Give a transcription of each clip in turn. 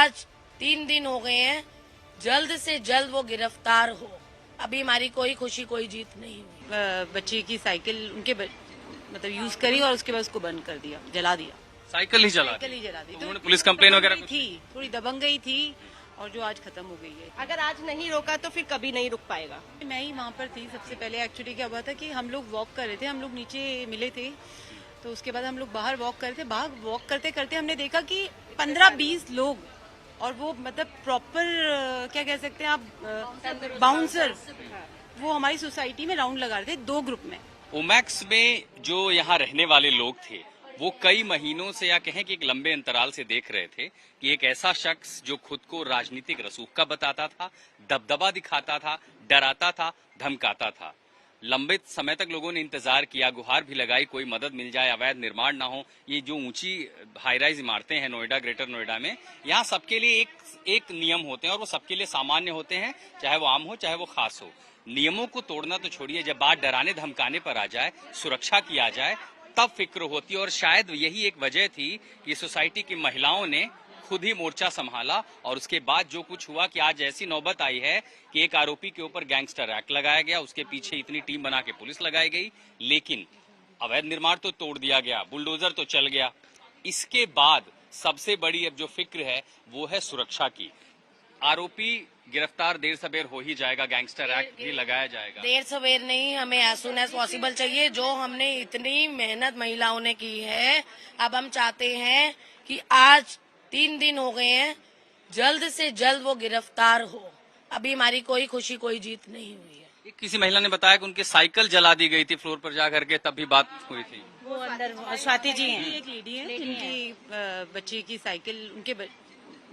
आज 3 दिन हो गए हैं, जल्द से जल्द वो गिरफ्तार हो। अभी हमारी कोई खुशी कोई जीत नहीं हुई। बच्चे की साइकिल मतलब यूज करी और उसके बाद उसको बंद कर दिया, जला दिया। साइकिल ही जला साइकिल ही जला दी। उन्होंने पुलिस कंप्लेन वगैरह कुछ? थी, थोड़ी दबंग गई थी और जो आज खत्म हो गई है। अगर आज नहीं रोका तो फिर कभी नहीं रुक पाएगा। मैं ही वहाँ पर थी सबसे पहले। एक्चुअली क्या हुआ था कि हम लोग वॉक कर रहे थे, हम लोग नीचे मिले थे, तो उसके बाद हम लोग बाहर वॉक कर रहे थे। बाहर वॉक करते करते हमने देखा कि 15-20 लोग, और वो मतलब प्रॉपर क्या कह सकते हैं आप, बाउंसर, वो हमारी सोसाइटी में राउंड लगा रहे थे 2 ग्रुप में। ओमैक्स में जो यहाँ रहने वाले लोग थे वो कई महीनों से या कहें कि एक लंबे अंतराल से देख रहे थे कि एक ऐसा शख्स जो खुद को राजनीतिक रसूखा बताता था, दबदबा दिखाता था, डराता था, धमकाता था। लंबे समय तक लोगों ने इंतजार किया, गुहार भी लगाई, कोई मदद मिल जाए, अवैध निर्माण ना हो। ये जो ऊंची हाईराइज इमारतें हैं नोएडा, ग्रेटर नोएडा में, यहाँ सबके लिए एक नियम होते हैं और वो सबके लिए सामान्य होते हैं, चाहे वो आम हो चाहे वो खास हो। नियमों को तोड़ना तो छोड़िए, जब बात डराने धमकाने पर आ जाए, सुरक्षा की आ जाए, तब फिक्र होती है। और शायद यही एक वजह थी कि सोसाइटी की महिलाओं ने खुद ही मोर्चा संभाला और उसके बाद जो कुछ हुआ कि आज ऐसी नौबत आई है कि एक आरोपी के ऊपर गैंगस्टर एक्ट लगाया गया, उसके पीछे इतनी टीम बना के पुलिस लगाई गई, लेकिन अवैध निर्माण तो तोड़ दिया गया, बुलडोजर तो चल गया। इसके बाद सबसे बड़ी अब जो फिक्र है वो है सुरक्षा की। आरोपी गिरफ्तार देर सवेर हो ही जाएगा, गैंगस्टर एक्ट भी लगाया जाएगा। देर सवेर नहीं, हमें एज सुन एज पॉसिबल चाहिए। जो हमने इतनी मेहनत महिलाओं ने की है, अब हम चाहते हैं कि आज 3 दिन हो गए हैं, जल्द से जल्द वो गिरफ्तार हो। अभी हमारी कोई खुशी कोई जीत नहीं हुई है। किसी महिला ने बताया कि उनकी साइकिल जला दी गई थी फ्लोर पर जा करके, तब भी बात हुई थी। वो अंदर स्वाति जी हैं, एक लेडी है जिनकी बच्चे की साइकिल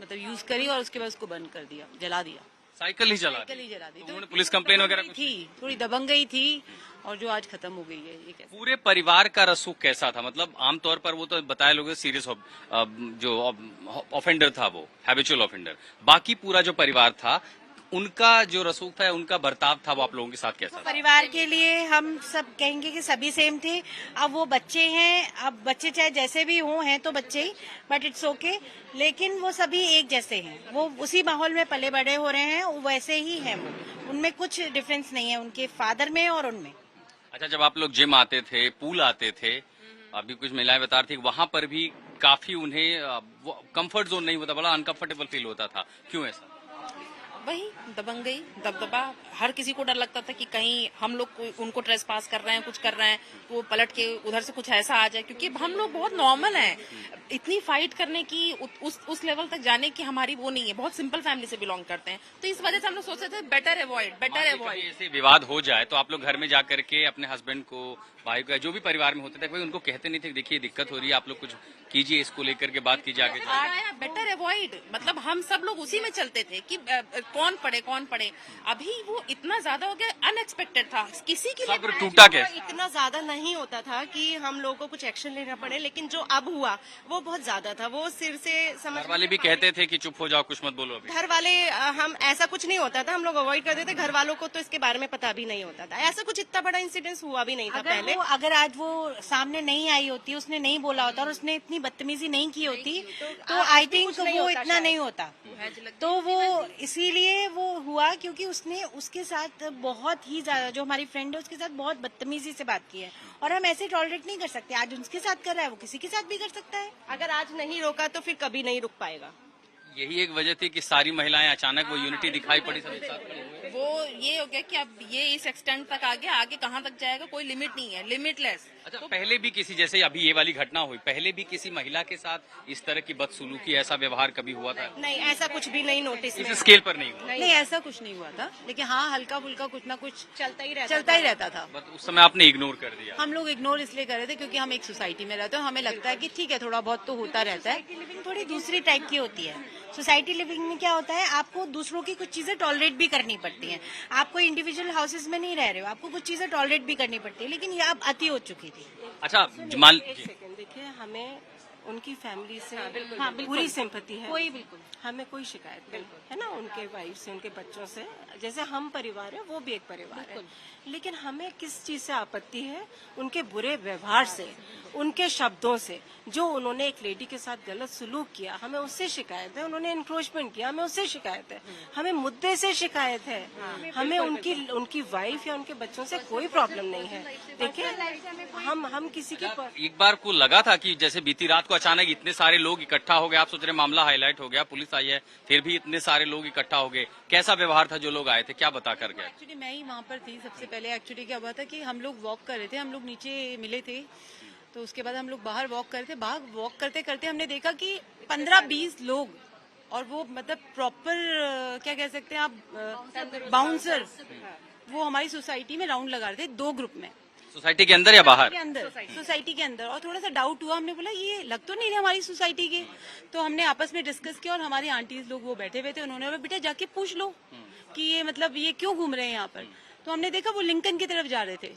मतलब यूज करी और उसके बाद उसको बंद कर दिया, जला दिया। साइकिल ही जला दी। उन्होंने पुलिस कंप्लेन वगैरह कुछ? थी, थोड़ी दबंग गई थी और जो आज खत्म हो गई है। ये कैसे? पूरे परिवार का रसूख कैसा था? मतलब आमतौर पर वो तो बताया लोग सीरियस जो ऑफेंडर था, वो हैबिचुअल ऑफेंडर, बाकी पूरा जो परिवार था उनका जो रसूख था, उनका बर्ताव था, वो आप लोगों के साथ कैसा था? परिवार के लिए हम सब कहेंगे कि सभी सेम थे। अब वो बच्चे हैं, अब बच्चे चाहे जैसे भी हों, हैं तो बच्चे ही, बट इट्स ओके। लेकिन वो सभी एक जैसे हैं, वो उसी माहौल में पले बड़े हो रहे हैं, वैसे ही हैं वो। उनमें कुछ डिफरेंस नहीं है उनके फादर में और उनमें। अच्छा, जब आप लोग जिम आते थे, पूल आते थे, अभी कुछ महिलाएं बता रही थी, वहां पर भी काफी उन्हें कंफर्ट जोन नहीं होता, बड़ा अनकंफर्टेबल फील होता था, क्यों ऐसा? वही दबंग गई, दबदबा। हर किसी को डर लगता था कि कहीं हम लोग उनको ट्रेस पास कर रहे हैं, कुछ कर रहे हैं, तो वो पलट के उधर से कुछ ऐसा आ जाए, क्योंकि हम लोग बहुत नॉर्मल हैं। इतनी फाइट करने की, उस लेवल तक जाने की हमारी वो नहीं है। बहुत सिंपल फैमिली से बिलोंग करते हैं, तो इस वजह से हम लोग सोचते थे बेटर अवॉइड। ऐसे विवाद हो जाए तो आप लोग घर में जाकर के अपने हस्बैंड को, भाई को, जो भी परिवार में होते थे, भाई उनको कहते नहीं थे देखिए दिक्कत हो रही है, आप लोग कुछ कीजिए, इसको लेकर के बात कीजिए आगे जाके? बेटर अवॉइड, मतलब हम सब लोग उसी में चलते थे कि कौन पड़े। अभी वो इतना ज्यादा हो गया, अनएक्सपेक्टेड था, किसी की सब्र टूटा कैसे? इतना ज्यादा नहीं होता था कि हम लोगों को कुछ एक्शन लेना पड़े, लेकिन जो अब हुआ वो बहुत ज्यादा था। वो सिर से समझ, घर वाले भी कहते थे कि चुप हो जाओ, कुछ मत बोलो अभी। घर वाले, हम ऐसा कुछ नहीं होता था, हम लोग अवॉइड करते थे। घर वालों को तो इसके बारे में पता भी नहीं होता था, ऐसा कुछ इतना बड़ा इंसिडेंस हुआ भी नहीं था पहले। अगर आज वो सामने नहीं आई होती, उसने नहीं बोला होता और उसने इतनी बदतमीजी नहीं की होती, तो आई थिंक वो इतना नहीं होता। तो वो इसीलिए वो हुआ क्योंकि उसने उसके साथ बहुत ही ज्यादा, जो हमारी फ्रेंड है उसके साथ बहुत बदतमीजी से बात की है, और हम ऐसे टॉलरेट नहीं कर सकते। आज उसके साथ कर रहा है, वो किसी के साथ भी कर सकता है। अगर आज नहीं रोका तो फिर कभी नहीं रुक पाएगा। यही एक वजह थी कि सारी महिलाएं अचानक वो यूनिटी दिखाई पड़ी, सब एक साथ खड़ी हुई। वो ये हो गया कि अब ये इस एक्सटेंट तक आगे कहाँ तक जाएगा, कोई लिमिट नहीं है, लिमिटलेस। अच्छा, पहले भी किसी, जैसे अभी ये वाली घटना हुई, पहले भी किसी महिला के साथ इस तरह की बदसलूकी, ऐसा व्यवहार कभी हुआ था? नहीं, ऐसा कुछ भी नहीं नोटिस, इस स्केल पर नहीं हुआ। नहीं, ऐसा कुछ नहीं हुआ था, लेकिन हाँ हल्का फुल्का कुछ ना कुछ चलता ही रहता था। बस उस समय आपने इग्नोर कर दिया? हम लोग इग्नोर इसलिए कर रहे थे क्योंकि हम एक सोसाइटी में रहते हैं, हमें लगता है कि ठीक है, थोड़ा बहुत तो होता रहता है। लिविंग थोड़ी दूसरी टाइप की होती है। सोसाइटी लिविंग में क्या होता है, आपको दूसरों की कुछ चीजें टॉलरेट भी करनी पड़ती हैं। आप कोई इंडिविजुअल हाउसेज में नहीं रह रहे हो, आपको कुछ चीजें टॉलरेट भी करनी पड़ती है, लेकिन ये अब अति हो चुकी थी। अच्छा, जमाल एक सेकंड देखिए, हमें उनकी फैमिली से हाँ, बिल्कुल। पूरी सिंपैथी है। कोई बिल्कुल हमें कोई शिकायत नहीं है ना, उनके वाइफ से, उनके बच्चों से। जैसे हम परिवार है, वो भी एक परिवार है। लेकिन हमें किस चीज से आपत्ति है? उनके बुरे व्यवहार से, उनके शब्दों से। जो उन्होंने एक लेडी के साथ गलत सलूक किया, हमें उससे शिकायत है। उन्होंने इंक्रोचमेंट किया, हमें उससे शिकायत है। हमें मुद्दे से शिकायत है। हमें उनकी वाइफ या उनके बच्चों से कोई प्रॉब्लम नहीं है। देखिए, हम किसी के एक बार को लगा था कि जैसे बीती रात को अचानक इतने सारे लोग इकट्ठा हो गए, आप सोच रहे मामला हाईलाइट हो गया, पुलिस आई है, फिर भी इतने सारे लोग इकट्ठा हो गए, कैसा व्यवहार था जो लोग आए थे, क्या बता कर गए? एक्चुअली मैं ही वहाँ पर थी सबसे पहले। एक्चुअली क्या हुआ था कि हम लोग वॉक कर रहे थे, हम लोग नीचे मिले थे, तो उसके बाद हम लोग बाहर वॉक कर रहे थे। बाहर वॉक करते करते हमने देखा कि 15-20 लोग, और वो मतलब प्रॉपर क्या कह सकते हैं आप, बाउंसर, वो हमारी सोसाइटी में राउंड लगा रहे थे 2 ग्रुप में। सोसाइटी के अंदर या बाहर? के अंदर, सोसाइटी के अंदर। और थोड़ा सा डाउट हुआ, हमने बोला ये लग तो नहीं रहे हमारी सोसाइटी के। तो हमने आपस में डिस्कस किया, और हमारी आंटीज लोग वो बैठे हुए थे, उन्होंने बोला बेटा जाके पूछ लो कि ये मतलब ये क्यों घूम रहे हैं यहाँ पर। तो हमने देखा वो लिंकन की तरफ जा रहे थे।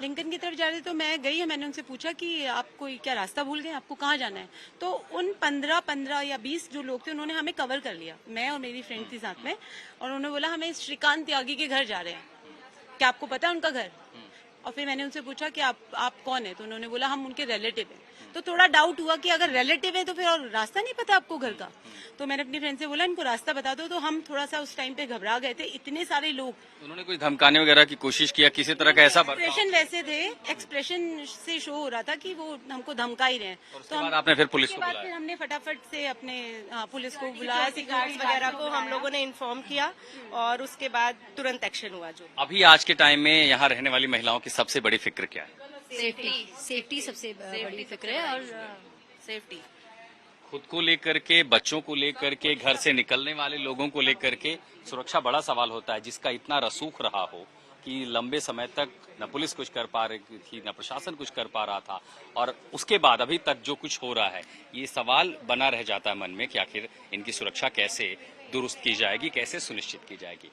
लिंकन की तरफ जा रहे थे, तो मैं गई, मैंने उनसे पूछा कि आप कोई क्या रास्ता भूल गए, आपको कहाँ जाना है? तो उन 15 या 20 जो लोग थे, उन्होंने हमें कवर कर लिया, मैं और मेरी फ्रेंड थी साथ में। और उन्होंने बोला हमें श्रीकांत त्यागी के घर जा रहे हैं, क्या आपको पता है उनका घर? और फिर मैंने उनसे पूछा कि आप कौन है? तो उन्होंने बोला हम उनके रिलेटिव हैं। तो थोड़ा डाउट हुआ कि अगर रिलेटिव है तो फिर और रास्ता नहीं पता आपको घर का। तो मैंने अपनी फ्रेंड से बोला इनको रास्ता बता दो। तो हम थोड़ा सा उस टाइम पे घबरा गए थे, इतने सारे लोग। उन्होंने कोई धमकाने वगैरह की कोशिश किया, किसी तरह का ऐसा बर्ताव? एक्सप्रेशन वैसे थे, एक्सप्रेशन से शो हो रहा था कि वो हमको धमका ही रहे हैं। उसके बाद आपने फिर पुलिस को उसके बाद बुलाया? फिर हमने फटाफट से अपने पुलिस को बुलाया, सिक्योरिटी गार्ड्स वगैरह को हम लोगों ने इन्फॉर्म किया, और उसके बाद तुरंत एक्शन हुआ। जो अभी आज के टाइम में यहाँ रहने वाली महिलाओं की सबसे बड़ी फिक्र क्या है? सेफ्टी सबसे बड़ी फिक्र है, और सेफ्टी खुद को लेकर के, बच्चों को लेकर के, घर से निकलने वाले लोगों को लेकर के सुरक्षा बड़ा सवाल होता है, जिसका इतना रसूख रहा हो कि लंबे समय तक न पुलिस कुछ कर पा रही थी, न प्रशासन कुछ कर पा रहा था, और उसके बाद अभी तक जो कुछ हो रहा है, ये सवाल बना रह जाता है मन में कि आखिर इनकी सुरक्षा कैसे दुरुस्त की जाएगी, कैसे सुनिश्चित की जाएगी।